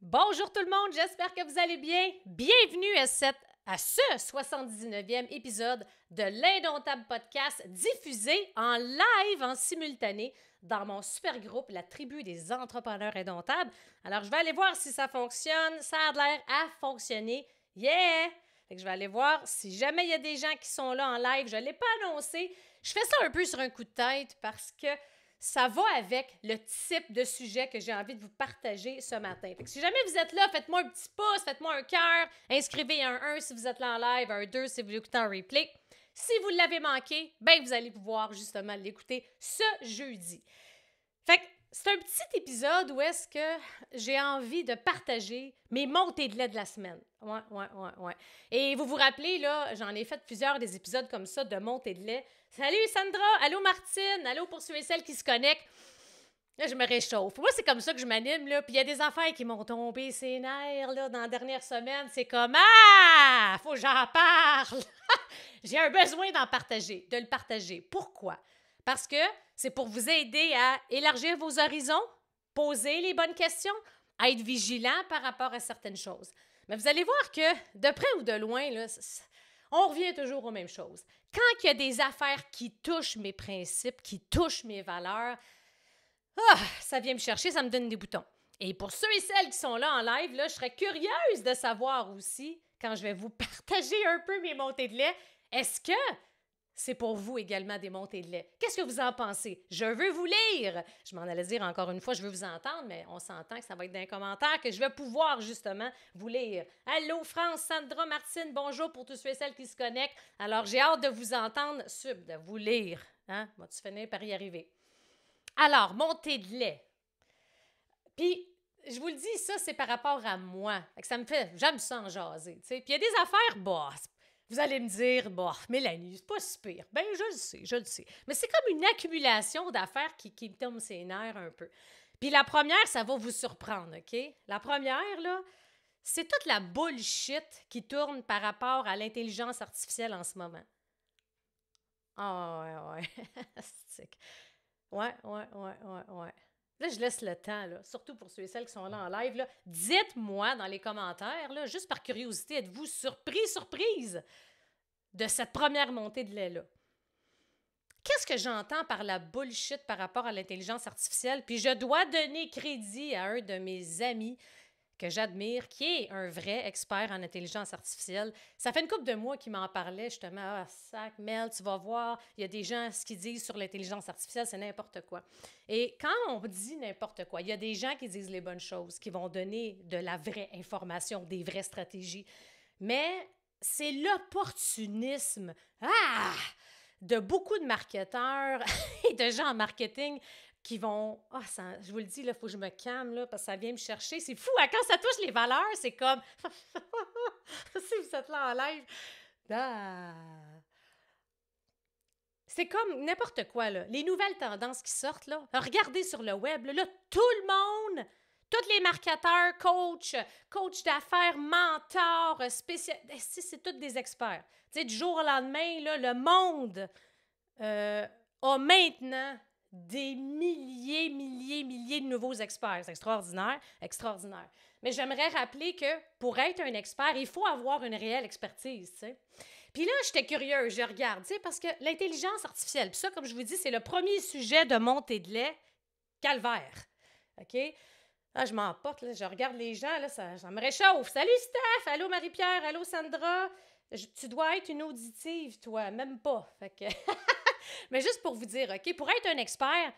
Bonjour tout le monde, j'espère que vous allez bien. Bienvenue à ce 79e épisode de l'Indomptable Podcast diffusé en live, en simultané, dans mon super groupe, la tribu des entrepreneurs indomptables. Alors, je vais aller voir si ça fonctionne. Ça a l'air à fonctionner. Yeah! Fait que je vais aller voir si jamais il y a des gens qui sont là en live. Je ne l'ai pas annoncé. Je fais ça un peu sur un coup de tête parce que ça va avec le type de sujet que j'ai envie de vous partager ce matin. Fait que si jamais vous êtes là, faites-moi un petit pouce, faites-moi un cœur, inscrivez un 1 si vous êtes là en live, un 2 si vous l'écoutez en replay. Si vous l'avez manqué, ben vous allez pouvoir justement l'écouter ce jeudi. Fait que c'est un petit épisode où est-ce que j'ai envie de partager mes montées de lait de la semaine. Ouais. Et vous vous rappelez, là, j'en ai fait plusieurs des épisodes comme ça de montées de lait. Salut Sandra, allô Martine, allô pour ceux et celles qui se connectent. Là, je me réchauffe. Moi, c'est comme ça que je m'anime, là. Puis il y a des affaires qui m'ont tombé ses nerfs, là, dans la dernière semaine. C'est comme, ah, faut que j'en parle. J'ai un besoin d'en partager, de le partager. Pourquoi? Parce que c'est pour vous aider à élargir vos horizons, poser les bonnes questions, à être vigilant par rapport à certaines choses. Mais vous allez voir que, de près ou de loin, là, on revient toujours aux mêmes choses. Quand il y a des affaires qui touchent mes principes, qui touchent mes valeurs, ça vient me chercher, ça me donne des boutons. Et pour ceux et celles qui sont là en live, là, je serais curieuse de savoir aussi, quand je vais vous partager un peu mes montées de lait, est-ce que c'est pour vous également des montées de lait? Qu'est-ce que vous en pensez? Je veux vous lire. Je m'en allais dire encore une fois, je veux vous entendre, mais on s'entend que ça va être dans les commentaires que je vais pouvoir justement vous lire. Allô France, Sandra, Martine, bonjour pour tous ceux et celles qui se connectent. Alors, j'ai hâte de vous entendre, de vous lire. Hein? Vas-tu finir par y arriver? Alors, montée de lait. Puis, je vous le dis, ça, c'est par rapport à moi. Fait que ça me fait, j'aime ça en jaser, tu sais. Puis, il y a des affaires, vous allez me dire, Mélanie, c'est pas si pire. Ben, je le sais. Mais c'est comme une accumulation d'affaires qui me tombe ses nerfs un peu. Puis, la première, ça va vous surprendre, OK? La première, là, c'est toute la bullshit qui tourne par rapport à l'intelligence artificielle en ce moment. Ah, ouais. Ouais. Là, je laisse le temps, là, surtout pour ceux et celles qui sont là en live. Là. Dites-moi dans les commentaires, là, juste par curiosité, êtes-vous surprise de cette première montée de lait-là? Qu'est-ce que j'entends par la bullshit par rapport à l'intelligence artificielle? Puis je dois donner crédit à un de mes amis que j'admire, qui est un vrai expert en intelligence artificielle. Ça fait une couple de mois qu'il m'en parlait, justement. Ah, sac, Mel, tu vas voir, il y a des gens, ce qu'ils disent sur l'intelligence artificielle, c'est n'importe quoi. Et quand on dit n'importe quoi, il y a des gens qui disent les bonnes choses, qui vont donner de la vraie information, des vraies stratégies. Mais c'est l'opportunisme de beaucoup de marketeurs et de gens en marketing qui vont... je vous le dis, il faut que je me calme, là, parce que ça vient me chercher. C'est fou, hein, quand ça touche les valeurs, c'est comme... si vous êtes là en live... C'est comme n'importe quoi, là. Les nouvelles tendances qui sortent, là. Regardez sur le web, là, tout le monde... Tous les marketeurs, coach d'affaires, mentors, c'est tous des experts. Tu sais, du jour au lendemain, là, le monde a maintenant des milliers de nouveaux experts. C'est extraordinaire. Mais j'aimerais rappeler que pour être un expert, il faut avoir une réelle expertise, tu sais. Puis là, j'étais curieuse, je regarde, tu sais, parce que l'intelligence artificielle, puis ça, comme je vous dis, c'est le premier sujet de montée de lait calvaire, OK? Ah, je m'emporte, là. Je regarde les gens, là, ça me réchauffe. Salut, Steph! Allô, Marie-Pierre! Allô, Sandra! Tu dois être une auditive, toi. Même pas. Fait que... Mais juste pour vous dire, OK, pour être un expert,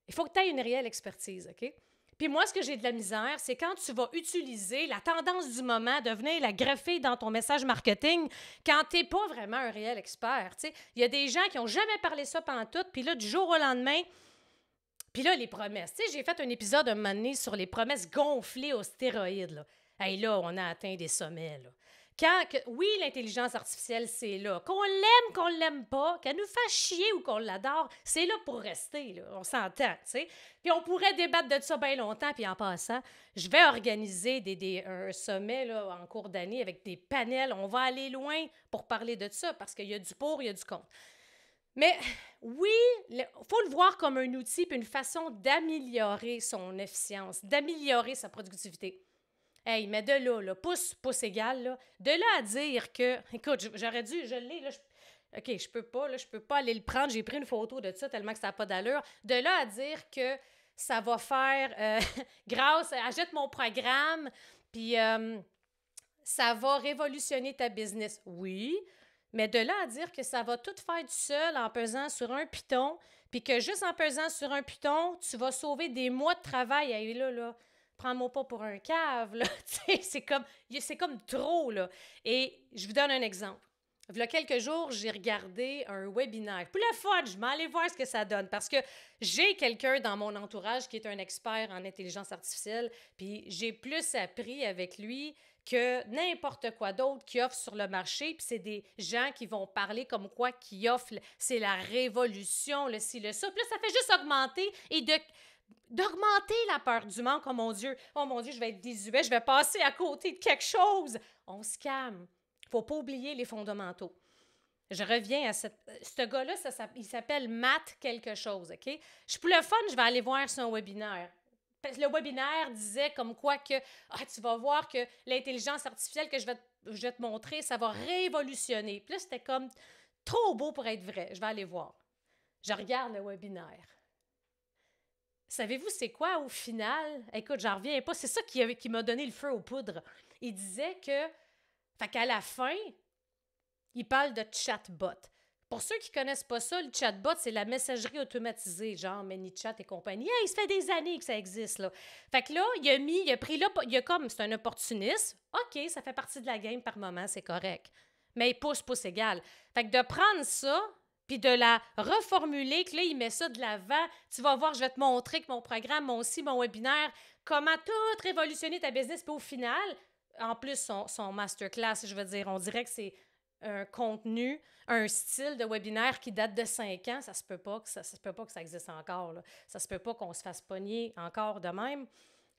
il faut que tu aies une réelle expertise, OK? Puis moi, ce que j'ai de la misère, c'est quand tu vas utiliser la tendance du moment de venir la greffer dans ton message marketing quand tu n'es pas vraiment un réel expert, tu sais. Il y a des gens qui n'ont jamais parlé ça pantoute, puis là, du jour au lendemain... Puis là, les promesses. Tu sais, j'ai fait un épisode un moment donné sur les promesses gonflées aux stéroïdes, là. Hey, là, on a atteint des sommets, là. Oui, l'intelligence artificielle, c'est là. Qu'on l'aime, qu'on l'aime pas, qu'elle nous fasse chier ou qu'on l'adore, c'est là pour rester, là. On s'entend, tu sais. Puis on pourrait débattre de ça bien longtemps, puis en passant, je vais organiser un sommet, là, en cours d'année avec des panels. On va aller loin pour parler de ça, parce qu'il y a du pour, il y a du contre. Mais oui, il faut le voir comme un outil puis une façon d'améliorer son efficience, d'améliorer sa productivité. Hey, mais de là, pouce égal, là, de là à dire que, écoute, j'aurais dû, je l'ai, là, OK, je peux pas aller le prendre, j'ai pris une photo de ça tellement que ça n'a pas d'allure. De là à dire que ça va faire, grâce, achète mon programme, puis ça va révolutionner ta business. Oui, mais de là à dire que ça va tout faire du seul en pesant sur un piton, puis que juste en pesant sur un piton, tu vas sauver des mois de travail. Hey, là, prends-moi pas pour un cave, là. C'est comme trop, là. Et je vous donne un exemple. Il y a quelques jours, j'ai regardé un webinaire. Pour le fun, je m'en allais voir ce que ça donne parce que j'ai quelqu'un dans mon entourage qui est un expert en intelligence artificielle, puis j'ai plus appris avec lui que n'importe quoi d'autre qui offre sur le marché, puis c'est des gens qui vont parler comme quoi qui offrent, c'est la révolution, le ci, le ça. Puis là, ça fait juste augmenter et d'augmenter la peur du manque. Oh mon Dieu, je vais être désuet, je vais passer à côté de quelque chose. On se calme. Faut pas oublier les fondamentaux. Je reviens à ce gars-là, il s'appelle Matt quelque chose, OK? Pour le fun, je vais aller voir son webinaire. Le webinaire disait comme quoi que tu vas voir que l'intelligence artificielle que je vais te montrer, ça va révolutionner. Puis là, c'était comme trop beau pour être vrai. Je vais aller voir. Je regarde le webinaire. Savez-vous c'est quoi au final? Écoute, j'en reviens pas. C'est ça qui m'a donné le feu aux poudres. Il disait qu'à la fin, il parle de chatbot. Pour ceux qui ne connaissent pas ça, le chatbot, c'est la messagerie automatisée, genre ManyChat et compagnie. Hey, ça fait des années que ça existe, là. Fait que là, c'est un opportuniste. OK, ça fait partie de la game par moment, c'est correct. Mais il pousse égal. Fait que de prendre ça, puis de la reformuler, que là, il met ça de l'avant. Tu vas voir, je vais te montrer que mon programme, mon webinaire, comment tout révolutionner ta business. Puis au final, en plus, son masterclass, je veux dire, on dirait que c'est un contenu, un style de webinaire qui date de 5 ans, ça se peut pas que ça existe encore, là. Ça se peut pas qu'on se fasse pogner encore de même.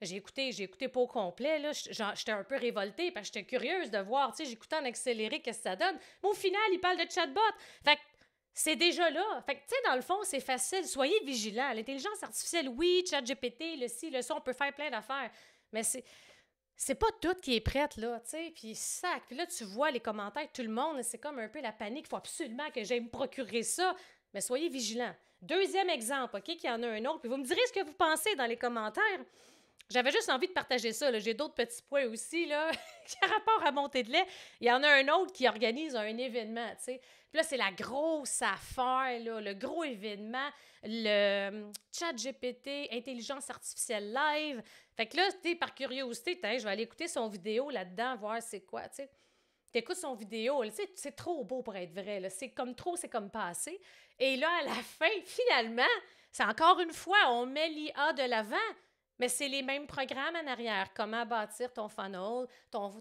J'ai écouté pas au complet, là. J'étais un peu révoltée parce que j'étais curieuse de voir, tu sais, j'écoutais en accéléré qu'est-ce que ça donne. Mais au final, il parle de chatbot. Fait que c'est déjà là. Fait que, tu sais, dans le fond, c'est facile. Soyez vigilants. L'intelligence artificielle, oui, ChatGPT, le ci, le ça, on peut faire plein d'affaires. Mais c'est pas tout qui est prête, là, tu sais, puis sac. Puis là, tu vois les commentaires, tout le monde, c'est comme un peu la panique. Il faut absolument que j'aille me procurer ça. Mais soyez vigilants. Deuxième exemple, OK, qu'il y en a un autre. Puis vous me direz ce que vous pensez dans les commentaires. J'avais juste envie de partager ça, là. J'ai d'autres petits points aussi, là, qui ont rapport à montée de lait. Il y en a un autre qui organise un événement, tu sais. Puis là, c'est la grosse affaire, là, le gros événement, le ChatGPT, intelligence artificielle live. Fait que là, tu sais, par curiosité, je vais aller écouter son vidéo là-dedans, voir c'est quoi, tu sais. T'écoutes son vidéo, tu sais, c'est trop beau pour être vrai, là. C'est comme trop, c'est comme passé. Et là, à la fin, finalement, c'est encore une fois, on met l'IA de l'avant. Mais c'est les mêmes programmes en arrière. Comment bâtir ton funnel,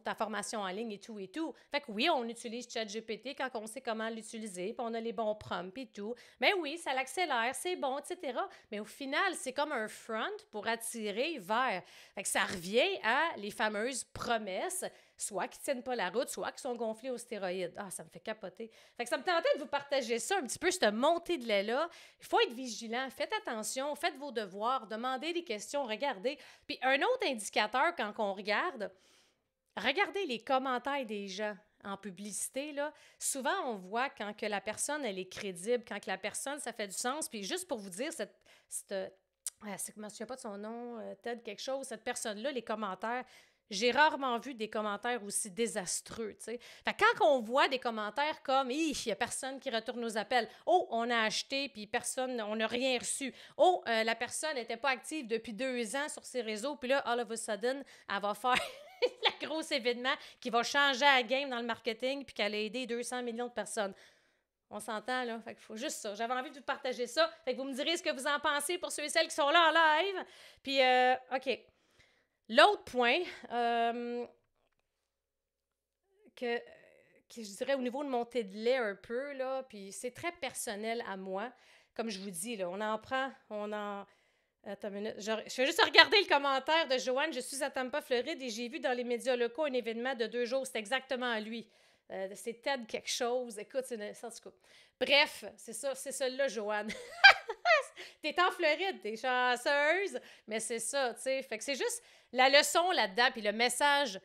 ta formation en ligne et tout et tout. Fait que oui, on utilise ChatGPT quand on sait comment l'utiliser, puis on a les bons prompts et tout. Mais oui, ça l'accélère, c'est bon, etc. Mais au final, c'est comme un front pour attirer vers. Fait que ça revient à les fameuses promesses, soit qui ne tiennent pas la route, soit qui sont gonflées aux stéroïdes. Ah, ça me fait capoter. Fait que ça me tentait de vous partager ça un petit peu, cette montée de lait-là. Il faut être vigilant, faites attention, faites vos devoirs, demandez des questions, regardez. Puis un autre indicateur quand on regarde, regardez les commentaires des gens en publicité, là. Souvent, on voit quand que la personne, elle est crédible, quand que la personne, ça fait du sens. Puis juste pour vous dire, je ne me souviens pas de son nom, Ted quelque chose, cette personne-là, les commentaires, j'ai rarement vu des commentaires aussi désastreux, tu sais. Fait que quand on voit des commentaires comme « il n'y a personne qui retourne nos appels. Oh, on a acheté, puis personne, on n'a rien reçu. Oh, la personne n'était pas active depuis 2 ans sur ses réseaux, puis là, all of a sudden, elle va faire le gros événement qui va changer la game dans le marketing, puis qu'elle a aidé 200 millions de personnes. » On s'entend, là? Fait qu'il faut juste ça. J'avais envie de vous partager ça. Fait que vous me direz ce que vous en pensez pour ceux et celles qui sont là en live. Puis, OK. L'autre point que je dirais au niveau de montée de lait un peu, là, puis c'est très personnel à moi. Comme je vous dis, là, Attends une minute. Je vais juste regarder le commentaire de Joanne. Je suis à Tampa, Floride, et j'ai vu dans les médias locaux un événement de 2 jours. C'est exactement lui. C'est Ted quelque chose. Écoute, c'est ça, en tout cas. Bref, c'est ça, c'est celle-là, Joanne. T'es en Floride, t'es chanceuse. Mais c'est ça, tu sais. Fait que c'est juste la leçon là-dedans, puis le message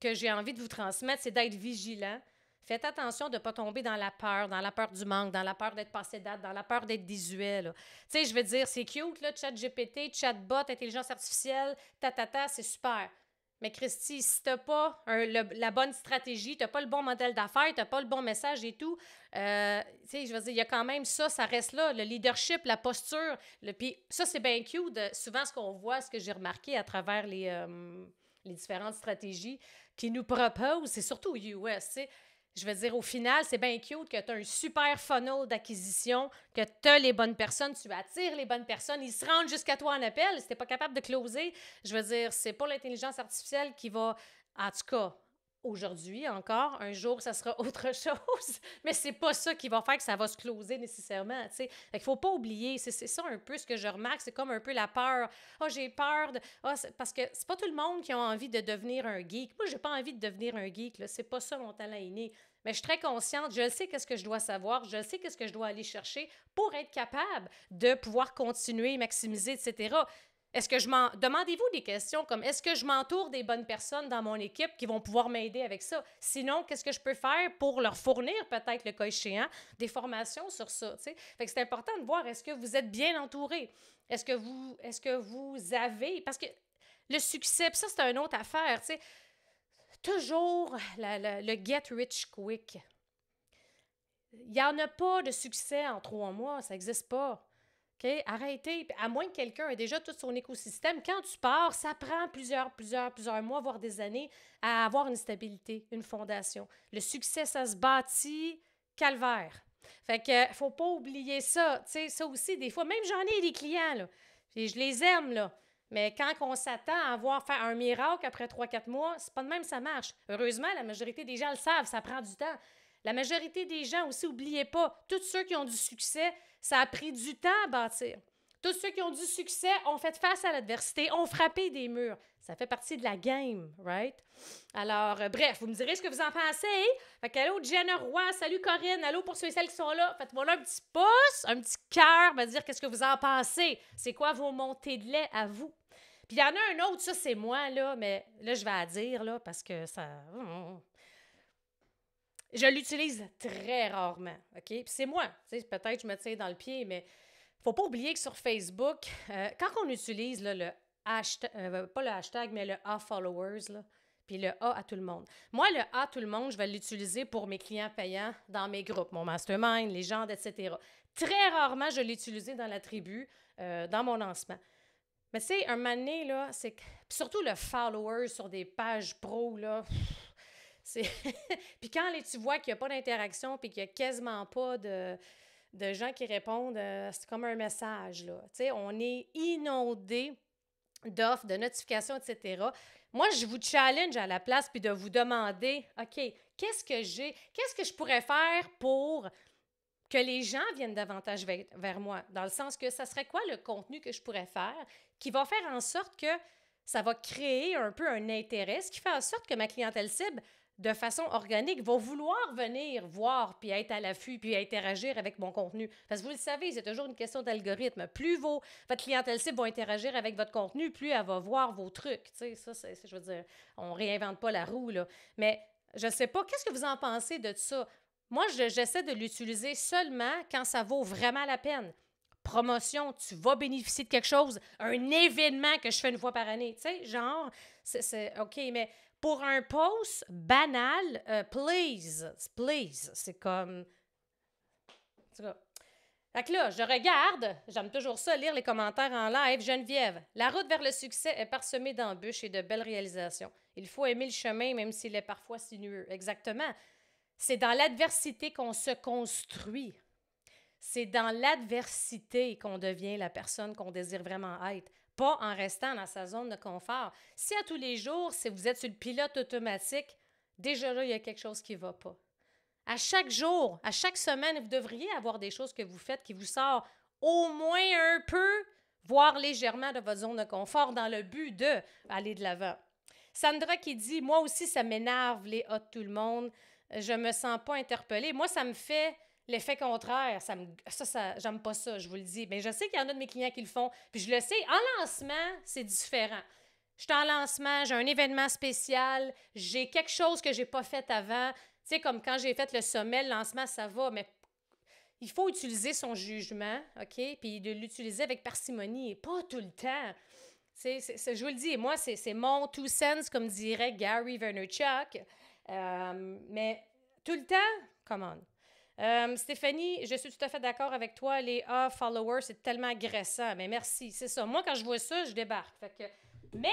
que j'ai envie de vous transmettre, c'est d'être vigilant. Faites attention de ne pas tomber dans la peur du manque, dans la peur d'être passé date, dans la peur d'être désuet. Tu sais, je veux dire, c'est cute, là, ChatGPT, chatbot, intelligence artificielle, c'est super. Mais Christy, si tu n'as pas la bonne stratégie, tu n'as pas le bon modèle d'affaires, tu n'as pas le bon message et tout, tu sais, je veux dire, il y a quand même ça reste là, le leadership, la posture. Puis ça, c'est bien cute. Souvent, ce qu'on voit, ce que j'ai remarqué à travers les différentes stratégies qu'ils nous proposent, c'est surtout aux US, tu sais. Je veux dire, au final, c'est bien cute que tu as un super funnel d'acquisition, que tu as les bonnes personnes, tu attires les bonnes personnes, ils se rendent jusqu'à toi en appel. Si tu n'es pas capable de closer, je veux dire, c'est pas l'intelligence artificielle qui va, en tout cas, aujourd'hui encore, un jour, ça sera autre chose, mais c'est pas ça qui va faire que ça va se closer nécessairement, tu sais. Fait qu'il faut pas oublier, c'est ça un peu ce que je remarque, c'est comme un peu la peur. Ah, j'ai peur de... Ah, parce que c'est pas tout le monde qui a envie de devenir un geek. Moi, j'ai pas envie de devenir un geek, là. C'est pas ça mon talent inné. Mais je suis très consciente, je sais qu'est-ce que je dois savoir, je sais qu'est-ce que je dois aller chercher pour être capable de pouvoir continuer, maximiser, etc. Est-ce que Demandez-vous des questions comme est-ce que je m'entoure des bonnes personnes dans mon équipe qui vont pouvoir m'aider avec ça? Sinon, qu'est-ce que je peux faire pour leur fournir, peut-être le cas échéant, des formations sur ça? T'sais? Fait que c'est important de voir est-ce que vous êtes bien entouré? Est-ce que vous avez. Parce que le succès, puis ça, c'est une autre affaire, tu sais. Toujours le get rich quick. Il n'y en a pas de succès en 3 mois, ça n'existe pas. OK? Arrêtez. À moins que quelqu'un ait déjà tout son écosystème, quand tu pars, ça prend plusieurs mois, voire des années, à avoir une stabilité, une fondation. Le succès, ça se bâtit calvaire. Fait que faut pas oublier ça. Tu sais, ça aussi, des fois, même j'en ai des clients, là. Et je les aime, là. Mais quand on s'attend à faire un miracle après 3-4 mois, c'est pas de même ça marche. Heureusement, la majorité des gens le savent, ça prend du temps. La majorité des gens aussi, n'oubliez pas, tous ceux qui ont du succès, ça a pris du temps à bâtir. Tous ceux qui ont du succès ont fait face à l'adversité, ont frappé des murs. Ça fait partie de la game, right? Alors, bref, vous me direz ce que vous en pensez. Fait que, allô, Jenna Roy, salut Corinne, allô pour ceux et celles qui sont là. Faites-moi là un petit pouce, un petit cœur, me dire qu'est-ce que vous en pensez. C'est quoi vos montées de lait à vous? Puis il y en a un autre, ça c'est moi, là, mais là, je vais à dire, là, parce que ça... Je l'utilise très rarement, OK? Puis c'est moi, tu sais, peut-être que je me tire dans le pied, mais faut pas oublier que sur Facebook, quand on utilise là, le hashtag, pas le hashtag, mais le A followers, là, puis le A à tout le monde. Moi, le A à tout le monde, je vais l'utiliser pour mes clients payants dans mes groupes, mon mastermind, les gens, etc. Très rarement, je l'ai utilisé dans la tribu, dans mon lancement. Mais tu sais, un moment donné, là, c'est... Puis surtout le followers sur des pages pro, là... C'est... Puis quand tu vois qu'il n'y a pas d'interaction puis qu'il n'y a quasiment pas de gens qui répondent, c'est comme un message, là. Tu sais, on est inondé d'offres, de notifications, etc. Moi, je vous challenge à la place puis de vous demander, OK, qu'est-ce que je pourrais faire pour que les gens viennent davantage vers moi? Dans le sens que ça serait quoi le contenu que je pourrais faire qui va faire en sorte que ça va créer un peu un intérêt, ce qui fait en sorte que ma clientèle cible, de façon organique, va vouloir venir voir, puis être à l'affût, puis interagir avec mon contenu. Parce que vous le savez, c'est toujours une question d'algorithme. Plus votre clientèle cible va interagir avec votre contenu, plus elle va voir vos trucs. Tu sais, ça, je veux dire, on réinvente pas la roue, là. Mais je sais pas, qu'est-ce que vous en pensez de ça? Moi, j'essaie de l'utiliser seulement quand ça vaut vraiment la peine. Promotion, tu vas bénéficier de quelque chose, un événement que je fais une fois par année. Tu sais, genre, c'est OK, mais pour un post banal, please, c'est comme... Fait que là, je regarde, j'aime toujours ça, lire les commentaires en live. Geneviève, la route vers le succès est parsemée d'embûches et de belles réalisations. Il faut aimer le chemin, même s'il est parfois sinueux. Exactement. C'est dans l'adversité qu'on se construit. C'est dans l'adversité qu'on devient la personne qu'on désire vraiment être, pas en restant dans sa zone de confort. Si à tous les jours, si vous êtes sur le pilote automatique, déjà là, il y a quelque chose qui ne va pas. À chaque jour, à chaque semaine, vous devriez avoir des choses que vous faites qui vous sortent au moins un peu, voire légèrement de votre zone de confort dans le but d'aller de l'avant. Sandra qui dit « Moi aussi, ça m'énerve les A de tout le monde. Je me sens pas interpellée. » Moi, ça me fait l'effet contraire, j'aime pas ça, je vous le dis. Mais je sais qu'il y en a de mes clients qui le font. Puis je le sais, en lancement, c'est différent. Je suis en lancement, j'ai un événement spécial, j'ai quelque chose que j'ai pas fait avant. Tu sais, comme quand j'ai fait le sommet, le lancement, ça va, mais il faut utiliser son jugement, OK? Puis de l'utiliser avec parcimonie et pas tout le temps. Je vous le dis, moi, c'est mon two cents, comme dirait Gary Vaynerchuk. Mais tout le temps, come on. Stéphanie, je suis tout à fait d'accord avec toi. Les followers, c'est tellement agressant. Mais merci, c'est ça. Moi, quand je vois ça, je débarque. Mais,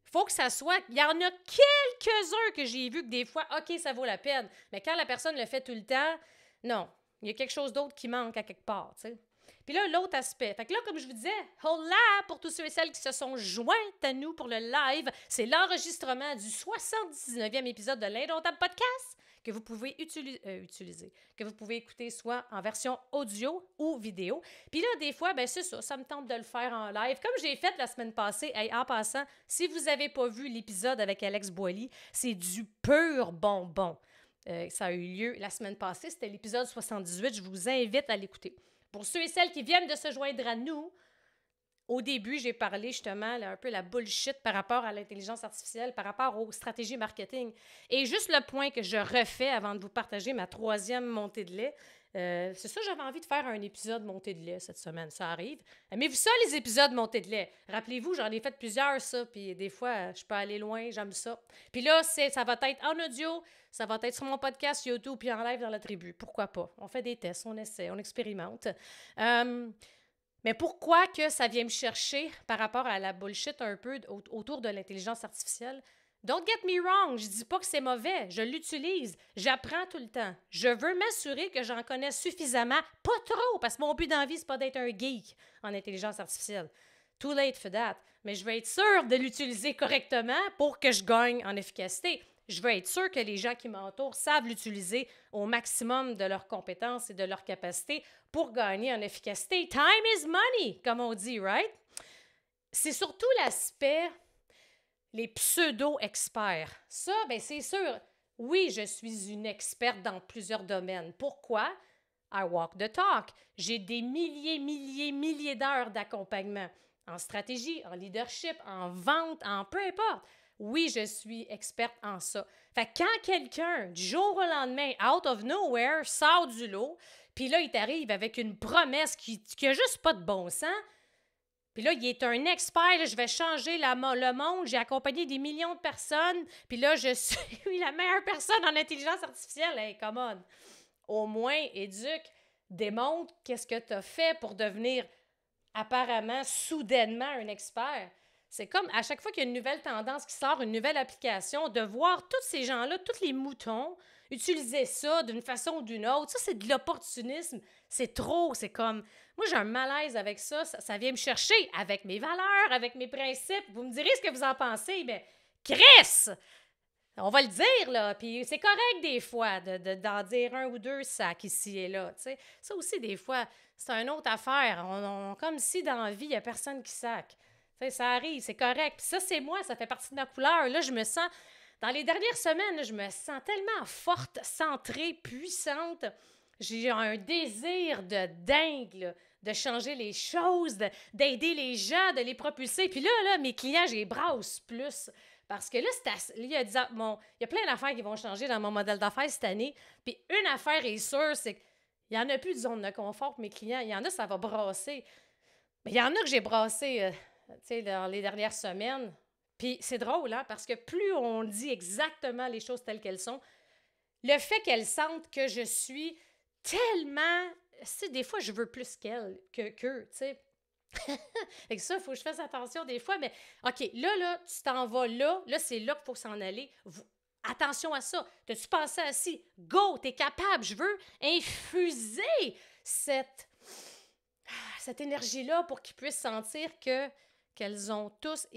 il faut que ça soit... Il y en a quelques-uns que j'ai vus que des fois, OK, ça vaut la peine. Mais quand la personne le fait tout le temps, non. Il y a quelque chose d'autre qui manque à quelque part, tu sais. Puis là, l'autre aspect. Fait que là, comme je vous disais, hola pour tous ceux et celles qui se sont jointes à nous pour le live. C'est l'enregistrement du 79e épisode de l'Indomptable Podcast que vous pouvez utiliser, que vous pouvez écouter soit en version audio ou vidéo. Puis là, des fois, ben c'est ça me tente de le faire en live. Comme j'ai fait la semaine passée, en passant, si vous n'avez pas vu l'épisode avec Alex Boily, c'est du pur bonbon. Ça a eu lieu la semaine passée, c'était l'épisode 78. Je vous invite à l'écouter. Pour ceux et celles qui viennent de se joindre à nous, au début, j'ai parlé justement un peu la bullshit par rapport à l'intelligence artificielle, par rapport aux stratégies marketing. Et juste le point que je refais avant de vous partager ma 3e montée de lait, c'est ça, j'avais envie de faire un épisode montée de lait cette semaine. Ça arrive. Aimez-vous ça, les épisodes montée de lait? Rappelez-vous, j'en ai fait plusieurs, ça, puis des fois, je peux aller loin, j'aime ça. Puis là, ça va être en audio, ça va être sur mon podcast YouTube, puis en live dans la tribu. Pourquoi pas? On fait des tests, on essaie, on expérimente. Mais pourquoi que ça vient me chercher par rapport à la bullshit un peu autour de l'intelligence artificielle? Don't get me wrong, je dis pas que c'est mauvais, je l'utilise, j'apprends tout le temps. Je veux m'assurer que j'en connais suffisamment, pas trop, parce que mon but dans la vie, c'est pas d'être un geek en intelligence artificielle. Too late for that. Mais je veux être sûre de l'utiliser correctement pour que je gagne en efficacité. Je veux être sûre que les gens qui m'entourent savent l'utiliser au maximum de leurs compétences et de leurs capacités pour gagner en efficacité. Time is money, comme on dit, right? C'est surtout l'aspect... les pseudo-experts. Ça, bien, c'est sûr. Oui, je suis une experte dans plusieurs domaines. Pourquoi? I walk the talk. J'ai des milliers d'heures d'accompagnement en stratégie, en leadership, en vente, en peu importe. Oui, je suis experte en ça. Fait que quand quelqu'un, du jour au lendemain, out of nowhere, sort du lot, puis là, il t'arrive avec une promesse qui a juste pas de bon sens, puis là, il est un expert, là, je vais changer le monde, j'ai accompagné des millions de personnes, puis là, je suis la meilleure personne en intelligence artificielle. Hey, come on! Au moins, éduque, démontre qu'est-ce que tu as fait pour devenir apparemment, soudainement, un expert. C'est comme à chaque fois qu'il y a une nouvelle tendance qui sort, une nouvelle application, de voir tous ces gens-là, tous les moutons, utiliser ça d'une façon ou d'une autre. Ça, c'est de l'opportunisme. C'est trop. C'est comme... Moi, j'ai un malaise avec ça. Ça vient me chercher avec mes valeurs, avec mes principes. Vous me direz ce que vous en pensez, mais Chris! On va le dire, là. Puis c'est correct, des fois, d'en dire un ou deux sacs ici et là. T'sais. Ça aussi, des fois, c'est une autre affaire. Comme si dans la vie, il n'y a personne qui sac. T'sais, ça arrive, c'est correct. Puis ça, c'est moi, ça fait partie de ma couleur. Là, je me sens... Dans les dernières semaines, là, je me sens tellement forte, centrée, puissante. J'ai un désir de dingue, là, de changer les choses, d'aider les gens, de les propulser. Puis là, mes clients, je les brasse plus. Parce que là, il y a plein d'affaires qui vont changer dans mon modèle d'affaires cette année. Puis une affaire est sûre, c'est qu'il n'y en a plus de zone de confort pour mes clients. Il y en a, ça va brasser. Mais il y en a que j'ai brassé dans les dernières semaines. Puis c'est drôle, hein, parce que plus on dit exactement les choses telles qu'elles sont, le fait qu'elles sentent que je suis tellement... des fois, je veux plus qu'eux, tu sais. Fait que ça, il faut que je fasse attention des fois, mais OK, là, tu t'en vas là, c'est là qu'il faut s'en aller. Attention à ça. T'as-tu pensé à ci? Go, t'es capable. Je veux infuser cette énergie-là pour qu'ils puissent sentir qu'ils ont tous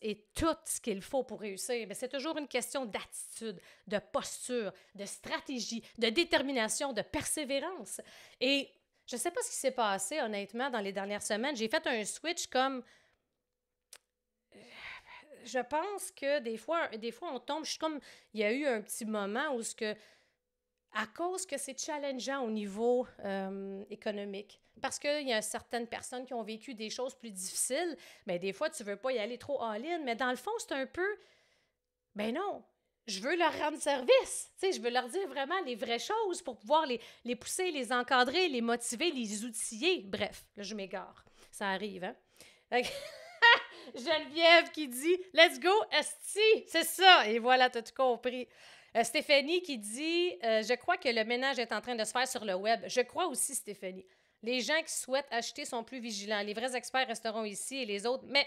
et toutes ce qu'il faut pour réussir. Mais c'est toujours une question d'attitude, de posture, de stratégie, de détermination, de persévérance. Et je ne sais pas ce qui s'est passé, honnêtement, dans les dernières semaines. J'ai fait un switch comme... Je pense que des fois on tombe... Il y a eu un petit moment où à cause que c'est challengeant au niveau économique. Parce qu'il y a certaines personnes qui ont vécu des choses plus difficiles, mais des fois, tu ne veux pas y aller trop all-in, mais dans le fond, c'est un peu, ben non, je veux leur rendre service. Tu sais, je veux leur dire vraiment les vraies choses pour pouvoir les pousser, les encadrer, les motiver, les outiller. Bref, là, je m'égare. Ça arrive, hein? Geneviève qui dit « Let's go, esti! » C'est ça! Et voilà, t'as tout compris. Stéphanie qui dit « Je crois que le ménage est en train de se faire sur le web. » Je crois aussi, Stéphanie. Les gens qui souhaitent acheter sont plus vigilants. Les vrais experts resteront ici et les autres... Mais,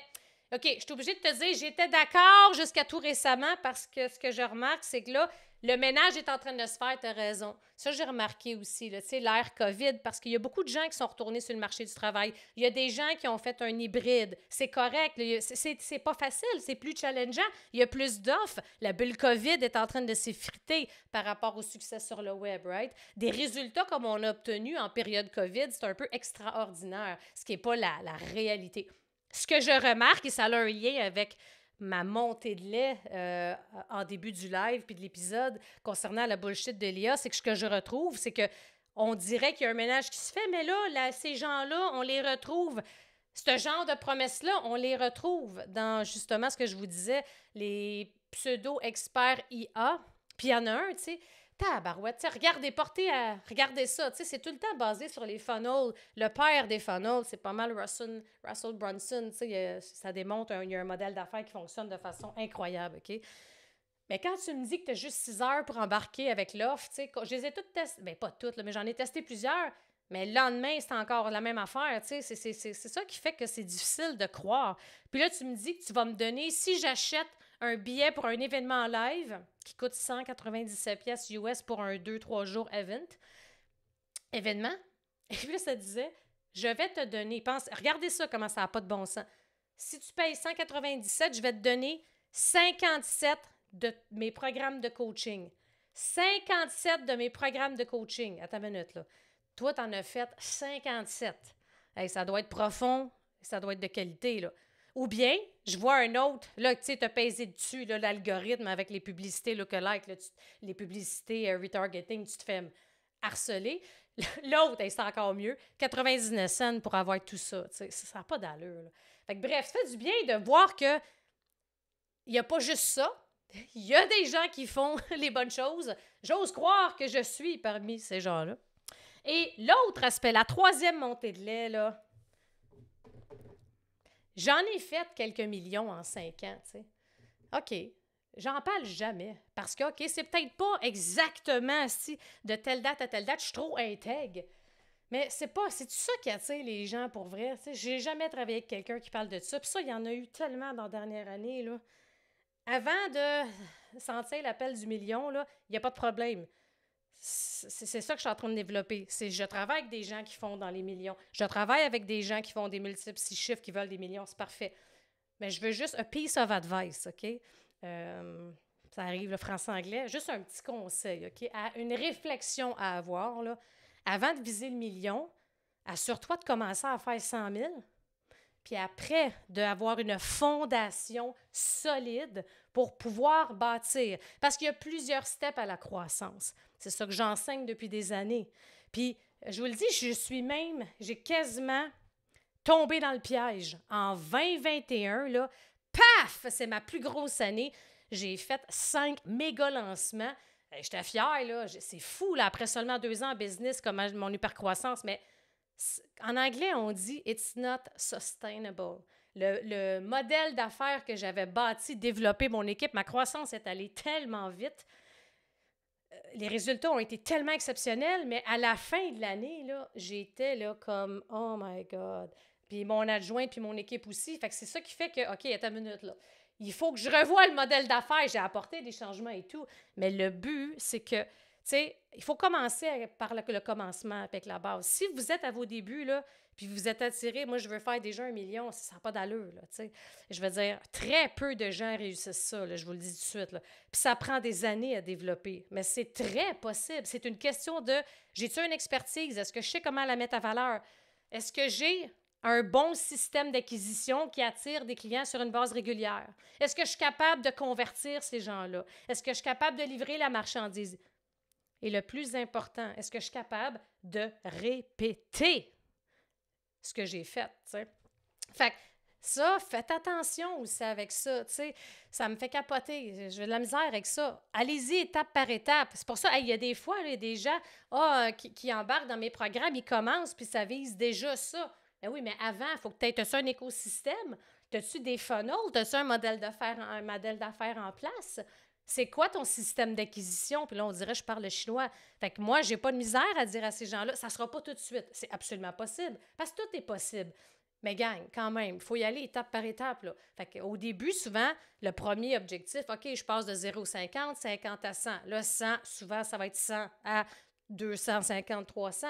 OK, je suis obligée de te dire, j'étais d'accord jusqu'à tout récemment parce que ce que je remarque, c'est que là, le ménage est en train de se faire, tu as raison. Ça, j'ai remarqué aussi, tu sais, l'ère COVID, parce qu'il y a beaucoup de gens qui sont retournés sur le marché du travail. Il y a des gens qui ont fait un hybride. C'est correct. C'est pas facile, c'est plus challengeant. Il y a plus d'offres. La bulle COVID est en train de s'effriter par rapport au succès sur le web, right? Des résultats comme on a obtenu en période COVID, c'est un peu extraordinaire, ce qui n'est pas la réalité. Ce que je remarque, et ça a un lien avec ma montée de lait en début du live puis de l'épisode concernant la bullshit de Léa, c'est que ce que je retrouve, c'est que on dirait qu'il y a un ménage qui se fait, mais là ces gens-là, on les retrouve. Ce genre de promesses-là, on les retrouve dans justement ce que je vous disais, les pseudo-experts IA. Puis il y en a un, tu sais, tabarouette, regardez ça, tu sais, c'est tout le temps basé sur les funnels. Le père des funnels, c'est pas mal Russell Brunson, tu sais, ça démontre il y a un modèle d'affaires qui fonctionne de façon incroyable, OK? Mais quand tu me dis que tu as juste 6 heures pour embarquer avec l'offre, tu sais, je les ai toutes testées, bien pas toutes, là, mais j'en ai testé plusieurs, mais le lendemain, c'est encore la même affaire, tu sais, c'est ça qui fait que c'est difficile de croire. Puis là, tu me dis que tu vas me donner, si j'achète un billet pour un événement en live qui coûte 197 pièces US pour un 2-3 jours événement. Et puis là, ça disait, je vais te donner, regardez ça, comment ça n'a pas de bon sens. Si tu payes 197, je vais te donner 57 de mes programmes de coaching. 57 de mes programmes de coaching. Attends une minute, là. Toi, t'en as fait 57. Hey, ça doit être profond, ça doit être de qualité, là. Ou bien, je vois un autre, là, tu sais, t'as pesé dessus, là, l'algorithme avec les publicités lookalike, là, les publicités retargeting, tu te fais harceler. L'autre, c'est encore mieux, 99 cents pour avoir tout ça, tu sais, ça n'a pas d'allure, là. Fait que bref, ça fait du bien de voir que il n'y a pas juste ça, il y a des gens qui font les bonnes choses. J'ose croire que je suis parmi ces gens-là. Et l'autre aspect, la troisième montée de lait, là, j'en ai fait quelques millions en 5 ans, tu sais. OK, j'en parle jamais. Parce que, OK, c'est peut-être pas exactement si de telle date à telle date, je suis trop intègre. Mais c'est-tu ça qui attire les gens pour vrai? Tu sais, j'ai jamais travaillé avec quelqu'un qui parle de ça. Puis ça, il y en a eu tellement dans la dernière année, là. Avant de sentir l'appel du million, là, il n'y a pas de problème. C'est ça que je suis en train de développer. Je travaille avec des gens qui font dans les millions. Je travaille avec des gens qui font des multiples 6 chiffres, qui veulent des millions. C'est parfait. Mais je veux juste a piece of advice, OK? Ça arrive, le français-anglais. Juste un petit conseil, OK? Une réflexion à avoir, là. Avant de viser le million, assure-toi de commencer à faire 100 000. Puis après, d'avoir une fondation solide pour pouvoir bâtir. Parce qu'il y a plusieurs steps à la croissance. C'est ça que j'enseigne depuis des années. Puis, je vous le dis, j'ai quasiment tombé dans le piège. En 2021, là, paf! C'est ma plus grosse année. J'ai fait 5 méga lancements. J'étais fière, là. C'est fou, là, après seulement 2 ans en business, comme mon hypercroissance, mais en anglais, on dit « it's not sustainable ». Le modèle d'affaires que j'avais bâti, développé, mon équipe, ma croissance est allée tellement vite. Les résultats ont été tellement exceptionnels, mais à la fin de l'année, là, j'étais là comme « oh my God ». Puis mon adjoint, puis mon équipe aussi. Fait que c'est ça qui fait que, OK, attends une minute, là. Il faut que je revoie le modèle d'affaires. J'ai apporté des changements et tout. Mais le but, c'est que, tu sais, il faut commencer par le commencement avec la base. Si vous êtes à vos débuts, là, puis vous êtes attiré, moi, je veux faire déjà 1 million, ça n'a pas d'allure, là, tu sais. Je veux dire, très peu de gens réussissent ça, là, je vous le dis tout de suite, là. Puis ça prend des années à développer, mais c'est très possible. C'est une question de, j'ai-tu une expertise? Est-ce que je sais comment la mettre à valeur? Est-ce que j'ai un bon système d'acquisition qui attire des clients sur une base régulière? Est-ce que je suis capable de convertir ces gens-là? Est-ce que je suis capable de livrer la marchandise? Et le plus important, est-ce que je suis capable de répéter ce que j'ai fait, tu sais? Fait que ça, faites attention aussi avec ça, tu sais. Ça me fait capoter. J'ai de la misère avec ça. Allez-y étape par étape. C'est pour ça, il y a des fois, il y a des gens qui embarquent dans mes programmes, ils commencent, puis ça vise déjà ça. Ben oui, mais avant, il faut que tu aies un écosystème. As-tu des funnels? As-tu un modèle d'affaires en place? C'est quoi ton système d'acquisition? Puis là, on dirait, je parle le chinois. Fait que moi, j'ai pas de misère à dire à ces gens-là, ça sera pas tout de suite. C'est absolument possible. Parce que tout est possible. Mais gang, quand même, il faut y aller étape par étape, là. Fait qu'au début, souvent, le premier objectif, OK, je passe de 0 à 50, 50 à 100. Là, 100, souvent, ça va être 100 à 250, 300.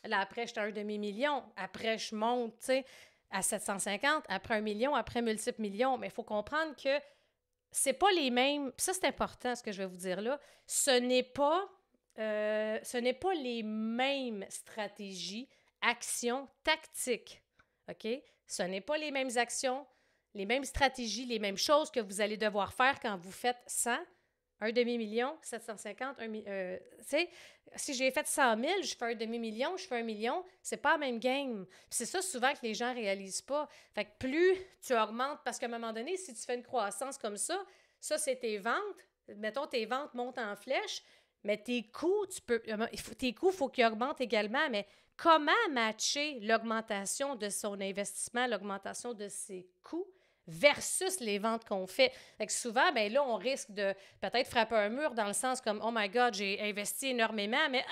Là, après, je suis à un demi-million. Après, je monte, tu sais, à 750. Après, 1 million. Après, multiples millions. Mais il faut comprendre que c'est pas les mêmes... Ça, c'est important, ce que je vais vous dire là. Ce n'est pas les mêmes stratégies, actions, tactiques. OK? Ce n'est pas les mêmes actions, les mêmes stratégies, les mêmes choses que vous allez devoir faire quand vous faites 100, un demi-million, 750, tu sais, si j'ai fait 100 000, je fais un demi-million, je fais 1 million, c'est pas la même game. C'est ça souvent que les gens réalisent pas. Fait que plus tu augmentes, parce qu'à un moment donné, si tu fais une croissance comme ça, c'est tes ventes. Mettons, tes ventes montent en flèche, mais tes coûts, tes coûts, il faut qu'ils augmentent également, mais comment matcher l'augmentation de son investissement, l'augmentation de ses coûts versus les ventes qu'on fait? Fait que souvent, bien là, on risque de peut-être frapper un mur dans le sens comme « Oh my God, j'ai investi énormément, mais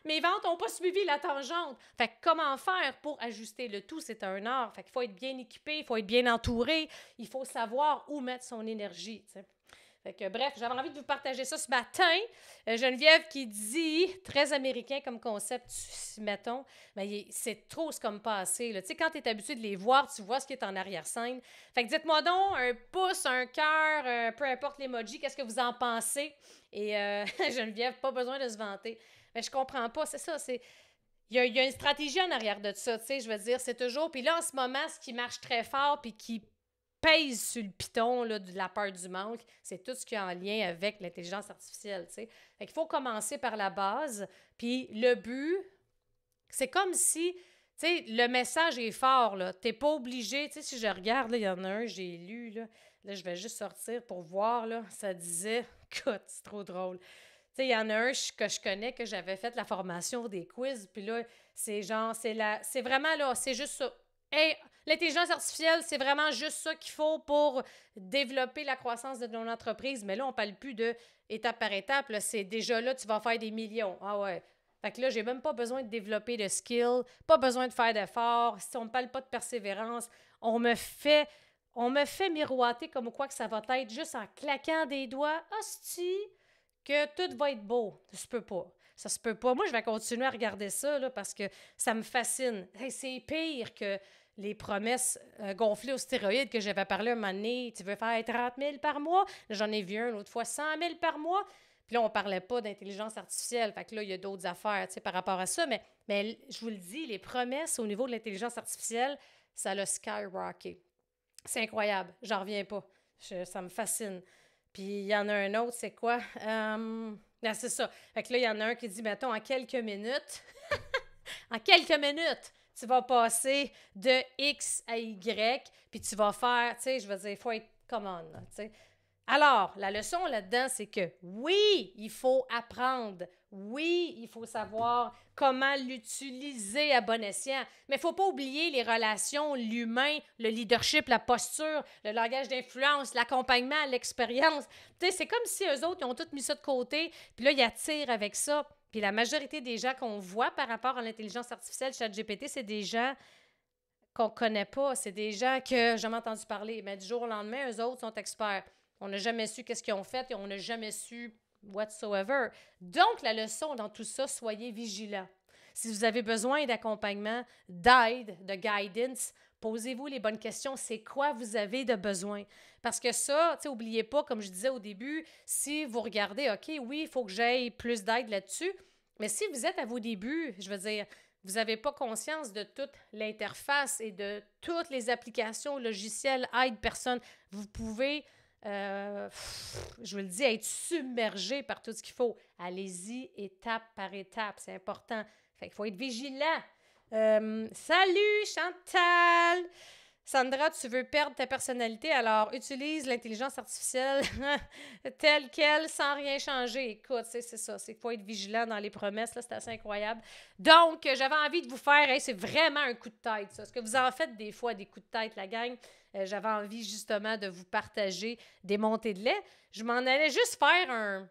mes ventes n'ont pas suivi la tangente. » Fait que comment faire pour ajuster le tout? C'est un art. Fait qu'il faut être bien équipé, il faut être bien entouré, il faut savoir où mettre son énergie, tu sais. Fait que, bref, j'avais envie de vous partager ça ce matin. Geneviève qui dit, très américain comme concept, mettons, mais c'est trop ce comme passé. Tu sais, quand tu es habitué de les voir, tu vois ce qui est en arrière-scène. Fait que dites-moi donc, un pouce, un cœur, peu importe l'emoji, qu'est-ce que vous en pensez? Et Geneviève, pas besoin de se vanter. Mais je comprends pas, c'est ça, il y a une stratégie en arrière de ça, tu sais, je veux dire, c'est toujours... Puis là, en ce moment, ce qui marche très fort puis qui pèse sur le piton là, de la peur du manque, c'est tout ce qui est en lien avec l'intelligence artificielle, tu sais. Fait qu'il faut commencer par la base, puis le but, c'est comme si, tu sais, le message est fort, là. T'es pas obligé, tu sais, si je regarde, là, il y en a un, j'ai lu, là, je vais juste sortir pour voir, là, ça disait, écoute, c'est trop drôle. Tu sais, il y en a un que je connais, que j'avais fait la formation des quiz, puis là, c'est genre, c'est vraiment, là, c'est juste ça. Hey, l'intelligence artificielle, c'est vraiment juste ça qu'il faut pour développer la croissance de ton entreprise. Mais là, on ne parle plus de étape par étape. Là. C'est déjà là, tu vas faire des millions. Ah ouais. Fait que là, j'ai même pas besoin de développer de skills, pas besoin de faire d'efforts. Si on ne parle pas de persévérance, on me fait miroiter comme quoi que ça va être juste en claquant des doigts. Hostie, que tout va être beau. Ça se peut pas. Ça se peut pas. Moi, je vais continuer à regarder ça là, parce que ça me fascine. Hey, c'est pire que les promesses gonflées aux stéroïdes que j'avais parlé un moment donné. Tu veux faire 30 000 par mois? J'en ai vu un l'autre fois, 100 000 par mois. Puis là, on parlait pas d'intelligence artificielle. Fait que là, il y a d'autres affaires par rapport à ça. Mais je vous le dis, les promesses au niveau de l'intelligence artificielle, ça l'a skyrocké. C'est incroyable. J'en reviens pas. Ça me fascine. Puis il y en a un autre, c'est quoi? C'est ça. Fait que là, il y en a un qui dit, mettons, en quelques minutes, tu vas passer de X à Y, puis tu vas faire, tu sais, je veux dire, il faut être common, tu sais. Alors, la leçon là-dedans, c'est que oui, il faut apprendre. Oui, il faut savoir comment l'utiliser à bon escient. Mais il ne faut pas oublier les relations, l'humain, le leadership, la posture, le langage d'influence, l'accompagnement, l'expérience. Tu sais, c'est comme si eux autres, ils ont tous mis ça de côté, puis là, ils attirent avec ça. Puis la majorité des gens qu'on voit par rapport à l'intelligence artificielle, ChatGPT, c'est des gens qu'on ne connaît pas. C'est des gens que j'ai jamais entendu parler. Mais du jour au lendemain, eux autres sont experts. On n'a jamais su qu'est-ce qu'ils ont fait et on n'a jamais su whatsoever. Donc, la leçon dans tout ça, soyez vigilants. Si vous avez besoin d'accompagnement, d'aide, de guidance, posez-vous les bonnes questions. C'est quoi vous avez de besoin? Parce que ça, tu sais, n'oubliez pas, comme je disais au début, si vous regardez, OK, oui, il faut que j'aille plus d'aide là-dessus, mais si vous êtes à vos débuts, je veux dire, vous n'avez pas conscience de toute l'interface et de toutes les applications, logiciels, aide, personnes, vous pouvez je vous le dis, être submergé par tout ce qu'il faut. Allez-y étape par étape, c'est important. Fait qu'il faut être vigilant. Salut Chantal! Sandra, tu veux perdre ta personnalité, alors utilise l'intelligence artificielle telle qu'elle, sans rien changer. Écoute, c'est ça, c'est qu'il faut être vigilant dans les promesses, là, c'est assez incroyable. Donc, j'avais envie de vous faire, c'est vraiment un coup de tête, ça. Est-ce que vous en faites des fois, des coups de tête, la gang? J'avais envie justement de vous partager des montées de lait. Je m'en allais juste faire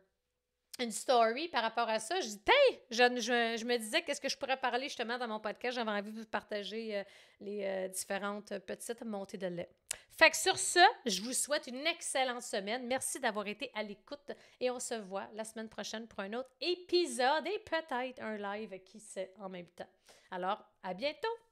une story par rapport à ça. Je dis, hey, je me disais qu'est-ce que je pourrais parler justement dans mon podcast. J'avais envie de vous partager les différentes petites montées de lait. Fait que sur ce, je vous souhaite une excellente semaine. Merci d'avoir été à l'écoute et on se voit la semaine prochaine pour un autre épisode et peut-être un live qui sait en même temps. Alors, à bientôt!